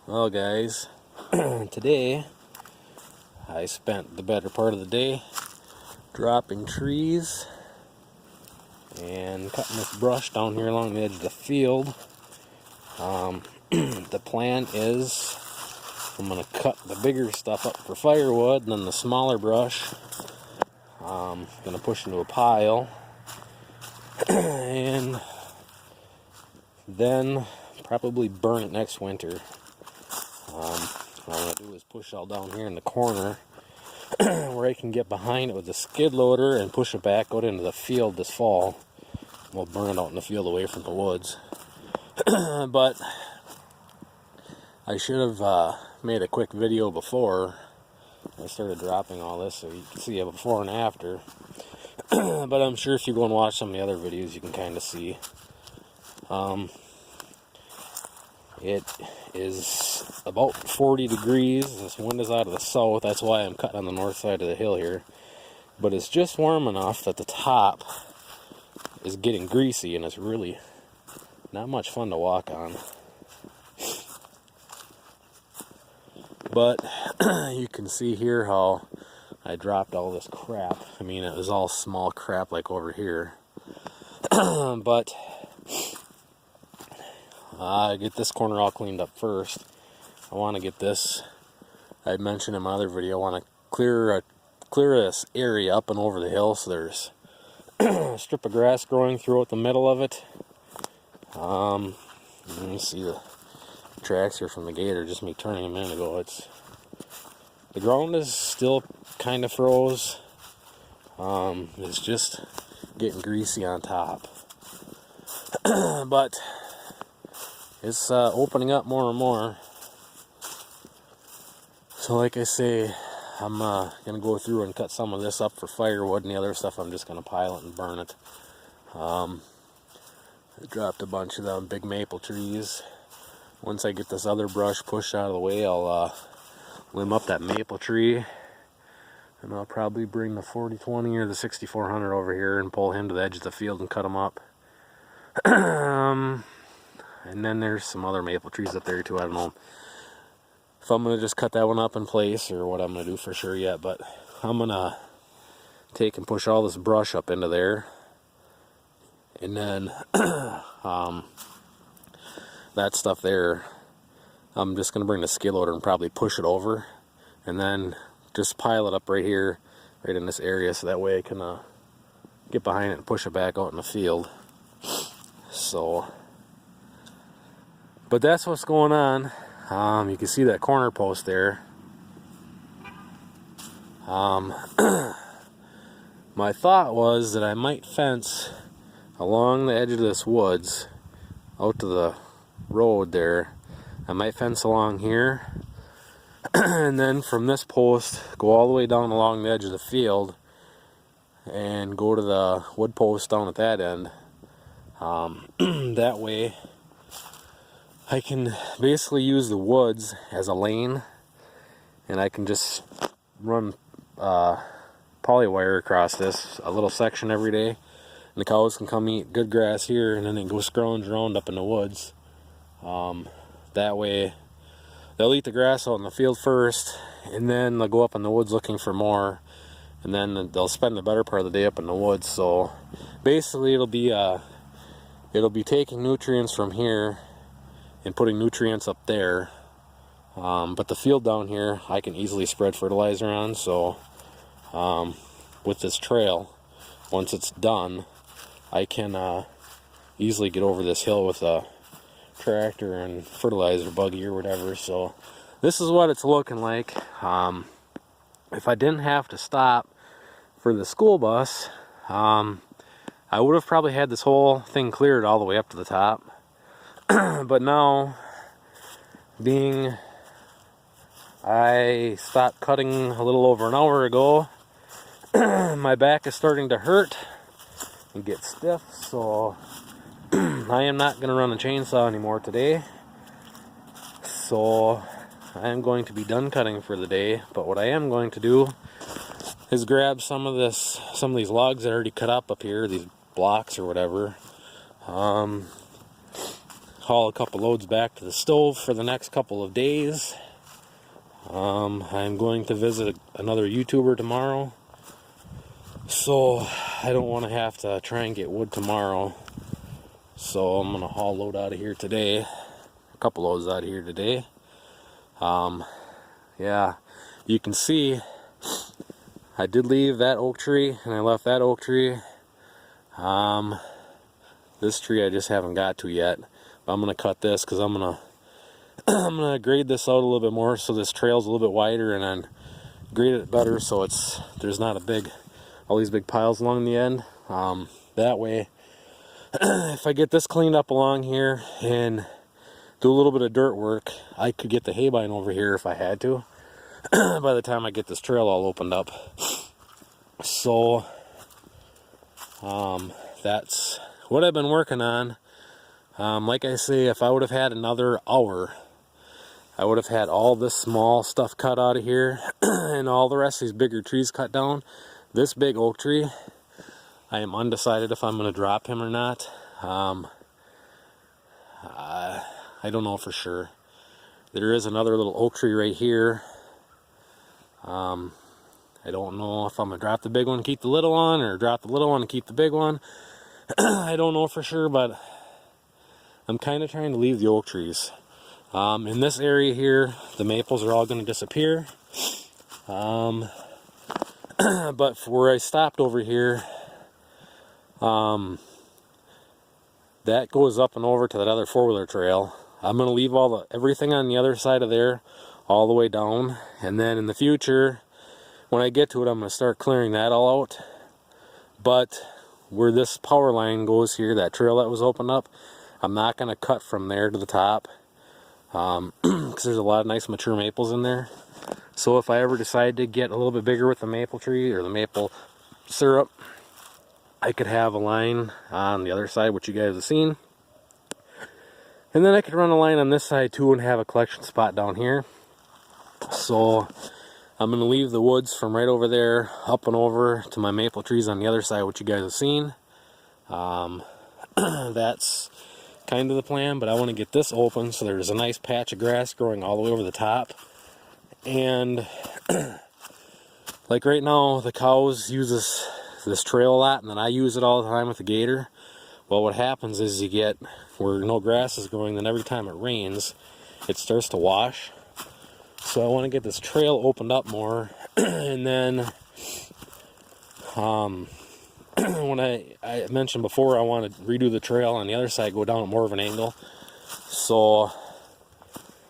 Well, guys, today I spent the better part of the day dropping trees and cutting this brush down here along the edge of the field. The plan is I'm going to cut the bigger stuff up for firewood, and then the smaller brush I'm going to push into a pile and then probably burn it next winter. What I'm going to do is push all down here in the corner where I can get behind it with the skid loader and push it back out into the field this fall. We'll burn it out in the field away from the woods. But I should have made a quick video before I started dropping all this so you can see a before and after. But I'm sure if you go and watch some of the other videos you can kind of see. It is about 40 degrees. This wind is out of the south. That's why I'm cutting on the north side of the hill here. But it's just warm enough that the top is getting greasy, and it's really not much fun to walk on. But you can see here how I dropped all this crap. I mean, it was all small crap like over here. But I get this corner all cleaned up first. I want to get this, I mentioned in my other video, I want to clear this area up and over the hill so there's a strip of grass growing throughout the middle of it. Let me see the tracks here from the gator, just me turning a minute ago. The ground is still kind of froze. It's just getting greasy on top. But it's opening up more and more. So like I say, I'm going to go through and cut some of this up for firewood, and the other stuff I'm just going to pile it and burn it. I dropped a bunch of them big maple trees. Once I get this other brush pushed out of the way, I'll limb up that maple tree, and I'll probably bring the 4020 or the 6400 over here and pull him to the edge of the field and cut him up. And then there's some other maple trees up there too. I don't know if I'm going to just cut that one up in place or what I'm going to do for sure yet, but I'm going to take and push all this brush up into there, and then that stuff there, I'm just going to bring the skid loader and probably push it over, and then just pile it up right here, right in this area, so that way I can get behind it and push it back out in the field. So, but that's what's going on. You can see that corner post there. My thought was that I might fence along the edge of this woods out to the road there. I might fence along here, and then from this post go all the way down along the edge of the field and go to the wood post down at that end. That way I can basically use the woods as a lane, and I can just run polywire across this, a little section every day, and the cows can come eat good grass here, and then they go scrounge around up in the woods. That way they'll eat the grass out in the field first, and then they'll go up in the woods looking for more, and then they'll spend the better part of the day up in the woods. So basically it'll be taking nutrients from here and putting nutrients up there, but the field down here I can easily spread fertilizer on. So with this trail, once it's done, I can easily get over this hill with a tractor and fertilizer buggy or whatever. So this is what it's looking like. If I didn't have to stop for the school bus, I would have probably had this whole thing cleared all the way up to the top. But now, being I stopped cutting a little over an hour ago, my back is starting to hurt and get stiff, so I am not going to run a chainsaw anymore today. So I am going to be done cutting for the day. But what I am going to do is grab some of these logs that are already cut up here, these blocks or whatever. haul a couple loads back to the stove for the next couple of days. I'm going to visit another YouTuber tomorrow, so I don't want to have to try and get wood tomorrow. So I'm going to haul a load out of here today, a couple loads out of here today. Yeah, you can see I did leave that oak tree, and I left that oak tree. This tree I just haven't got to yet. But I'm going to cut this because I'm going to grade this out a little bit more so this trail's a little bit wider, and then grade it better so there's not all these big piles along the end. That way, if I get this cleaned up along here and do a little bit of dirt work, I could get the haybine over here if I had to by the time I get this trail all opened up. So that's what I've been working on. Like I say, if I would have had another hour, I would have had all this small stuff cut out of here and all the rest of these bigger trees cut down. This big oak tree, I am undecided if I'm going to drop him or not. I don't know for sure. There is another little oak tree right here. I don't know if I'm going to drop the big one and keep the little one, or drop the little one and keep the big one. I don't know for sure, but I'm kind of trying to leave the oak trees. In this area here, the maples are all going to disappear. But for where I stopped over here, that goes up and over to that other four-wheeler trail. I'm going to leave everything on the other side of there all the way down, and then in the future, when I get to it, I'm going to start clearing that all out. But where this power line goes here, that trail that was opened up, I'm not going to cut from there to the top, because there's a lot of nice mature maples in there. So if I ever decide to get a little bit bigger with the maple tree or the maple syrup, I could have a line on the other side, which you guys have seen. And then I could run a line on this side too and have a collection spot down here. So I'm going to leave the woods from right over there up and over to my maple trees on the other side, which you guys have seen. That's kind of the plan, but I want to get this open so there's a nice patch of grass growing all the way over the top. And like right now, the cows use this trail a lot, and then I use it all the time with the gator. Well, what happens is you get where no grass is growing, then every time it rains, it starts to wash. So I want to get this trail opened up more. And then when I mentioned before, I want to redo the trail on the other side, go down at more of an angle. So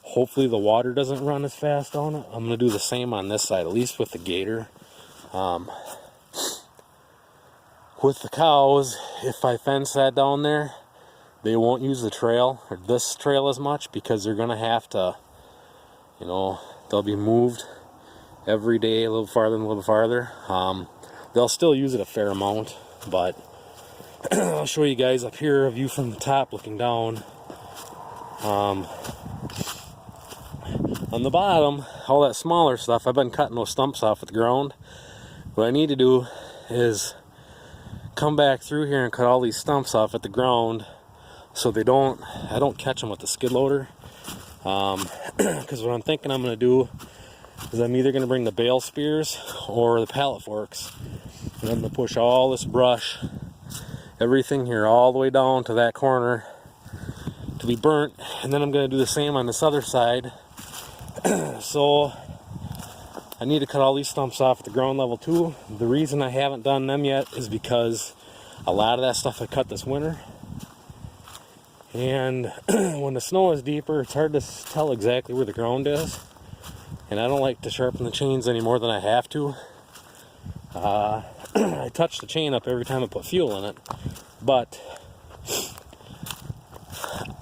hopefully the water doesn't run as fast on it. I'm going to do the same on this side, at least with the gator. With the cows, if I fence that down there, they won't use the trail, or this trail, as much, because they're going to have to, they'll be moved every day a little farther and a little farther. They'll still use it a fair amount, but I'll show you guys up here a view from the top looking down. On the bottom, all that smaller stuff, I've been cutting those stumps off at the ground. What I need to do is come back through here and cut all these stumps off at the ground so I don't catch them with the skid loader. Because what I'm thinking I'm going to do is I'm either going to bring the bale spears or the pallet forks, and I'm going to push all this brush, everything here, all the way down to that corner to be burnt, and then I'm going to do the same on this other side. So I need to cut all these stumps off at the ground level too. The reason I haven't done them yet is because a lot of that stuff I cut this winter. And when the snow is deeper, it's hard to tell exactly where the ground is. And I don't like to sharpen the chains any more than I have to. I touch the chain up every time I put fuel in it. But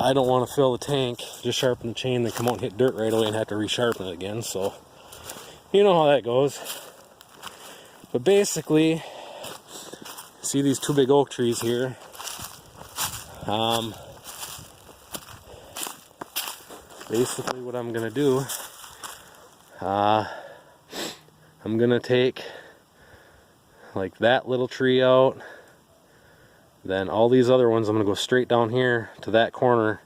I don't want to fill the tank, just sharpen the chain, then come out and hit dirt right away and have to resharpen it again. So you know how that goes. But basically, see these two big oak trees here. Basically what I'm gonna do, I'm gonna take like that little tree out, then all these other ones I'm gonna go straight down here to that corner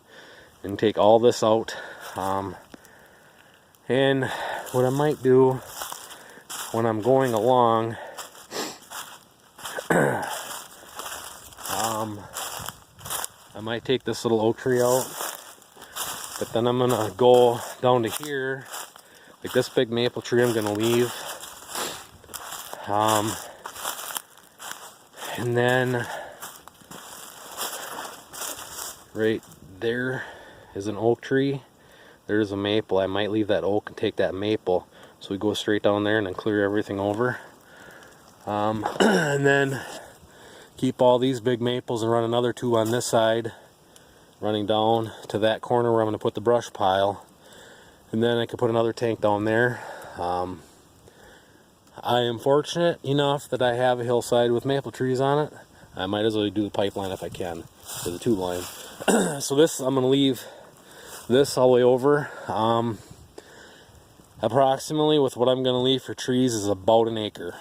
and take all this out. And what I might do when I'm going along, I might take this little oak tree out, but then I'm gonna go down to here, like this big maple tree I'm gonna leave, and then right there is an oak tree. There's a maple. I might leave that oak and take that maple, so we go straight down there and then clear everything over, and then keep all these big maples and run another 2 on this side, running down to that corner where I'm going to put the brush pile, and then I can put another tank down there. I am fortunate enough that I have a hillside with maple trees on it. I might as well do the pipeline if I can, for the tube line. So this, I'm going to leave this all the way over. Approximately with what I'm going to leave for trees is about an acre.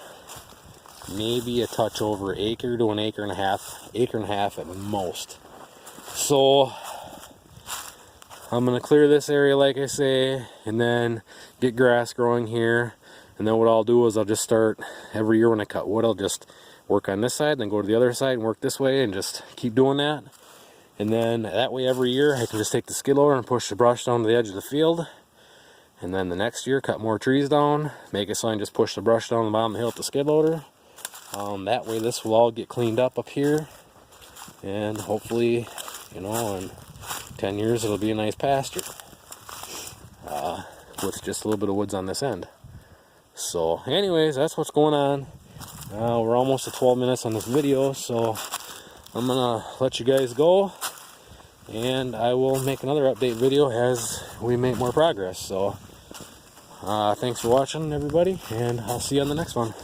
Maybe a touch over, acre to an acre and a half at most. So I'm going to clear this area like I say, and then get grass growing here. And then what I'll do is I'll just start every year when I cut wood, I'll just work on this side, then go to the other side and work this way, and just keep doing that. And then that way every year I can just take the skid loader and push the brush down to the edge of the field. And then the next year cut more trees down, make it so I can just push the brush down the bottom of the hill with the skid loader. That way this will all get cleaned up here, and hopefully, you know, in 10 years it'll be a nice pasture with just a little bit of woods on this end. So anyways, that's what's going on. We're almost at 12 minutes on this video, so I'm gonna let you guys go, and I will make another update video as we make more progress. So thanks for watching, everybody, and I'll see you on the next one.